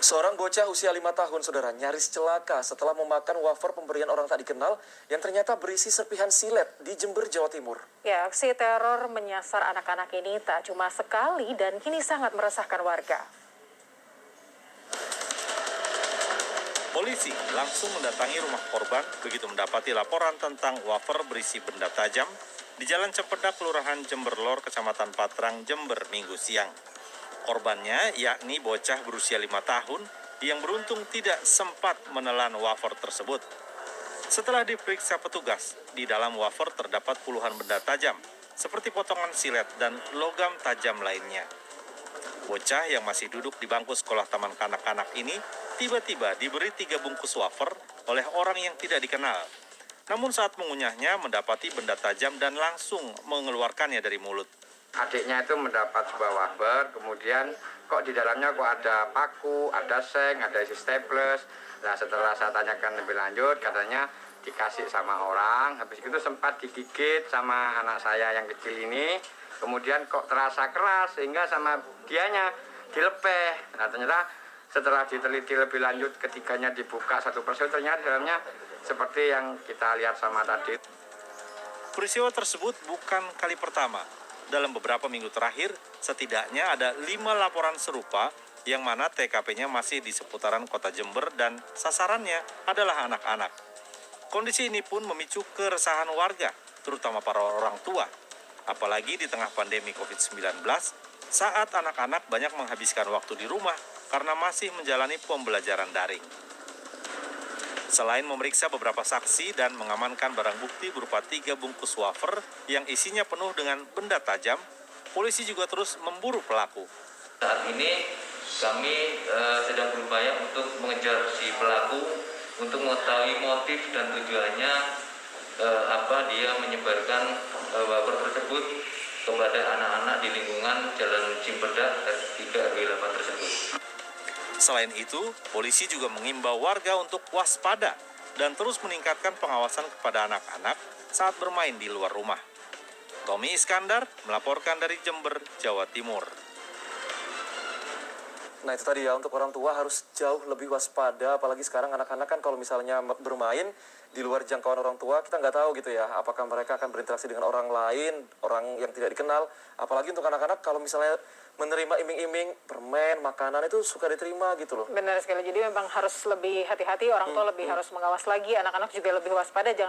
Seorang bocah usia 5 tahun, saudara, nyaris celaka setelah memakan wafer pemberian orang tak dikenal yang ternyata berisi serpihan silet di Jember, Jawa Timur. Ya, aksi teror menyasar anak-anak ini tak cuma sekali dan kini sangat meresahkan warga. Polisi langsung mendatangi rumah korban begitu mendapati laporan tentang wafer berisi benda tajam di Jalan Cempedak, Kelurahan Jember Lor, Kecamatan Patrang, Jember, Minggu siang. Korbannya yakni bocah berusia 5 tahun yang beruntung tidak sempat menelan wafer tersebut. Setelah diperiksa petugas, di dalam wafer terdapat puluhan benda tajam seperti potongan silet dan logam tajam lainnya. Bocah yang masih duduk di bangku sekolah taman kanak-kanak ini tiba-tiba diberi 3 bungkus wafer oleh orang yang tidak dikenal. Namun saat mengunyahnya mendapati benda tajam dan langsung mengeluarkannya dari mulut. Adiknya itu mendapat sebuah wafer, kemudian kok di dalamnya kok ada paku, ada seng, ada isi staples. Nah, setelah saya tanyakan lebih lanjut, katanya dikasih sama orang, habis itu sempat digigit sama anak saya yang kecil ini, kemudian kok terasa keras sehingga sama dianya dilepeh. Nah, ternyata setelah diteliti lebih lanjut, ketiganya dibuka satu persatu, ternyata di dalamnya seperti yang kita lihat sama tadi. Peristiwa tersebut bukan kali pertama. Dalam beberapa minggu terakhir, setidaknya ada 5 laporan serupa yang mana TKP-nya masih di seputaran kota Jember dan sasarannya adalah anak-anak. Kondisi ini pun memicu keresahan warga, terutama para orang tua. Apalagi di tengah pandemi COVID-19, saat anak-anak banyak menghabiskan waktu di rumah karena masih menjalani pembelajaran daring. Selain memeriksa beberapa saksi dan mengamankan barang bukti berupa 3 bungkus wafer yang isinya penuh dengan benda tajam, polisi juga terus memburu pelaku. Saat ini kami sedang berupaya untuk mengejar si pelaku untuk mengetahui motif dan tujuannya apa dia menyebarkan wafer tersebut kepada anak-anak di lingkungan Jalan Cimpedak RT 3 RW 8 tersebut. Selain itu, polisi juga mengimbau warga untuk waspada dan terus meningkatkan pengawasan kepada anak-anak saat bermain di luar rumah. Tommy Iskandar melaporkan dari Jember, Jawa Timur. Nah, itu tadi ya, untuk orang tua harus jauh lebih waspada, apalagi sekarang anak-anak kan kalau misalnya bermain di luar jangkauan orang tua, kita nggak tahu gitu ya, apakah mereka akan berinteraksi dengan orang lain, orang yang tidak dikenal. Apalagi untuk anak-anak kalau misalnya menerima iming-iming, permen, makanan itu suka diterima gitu loh. Benar sekali, jadi memang harus lebih hati-hati, orang tua lebih harus mengawas lagi, anak-anak juga lebih waspada.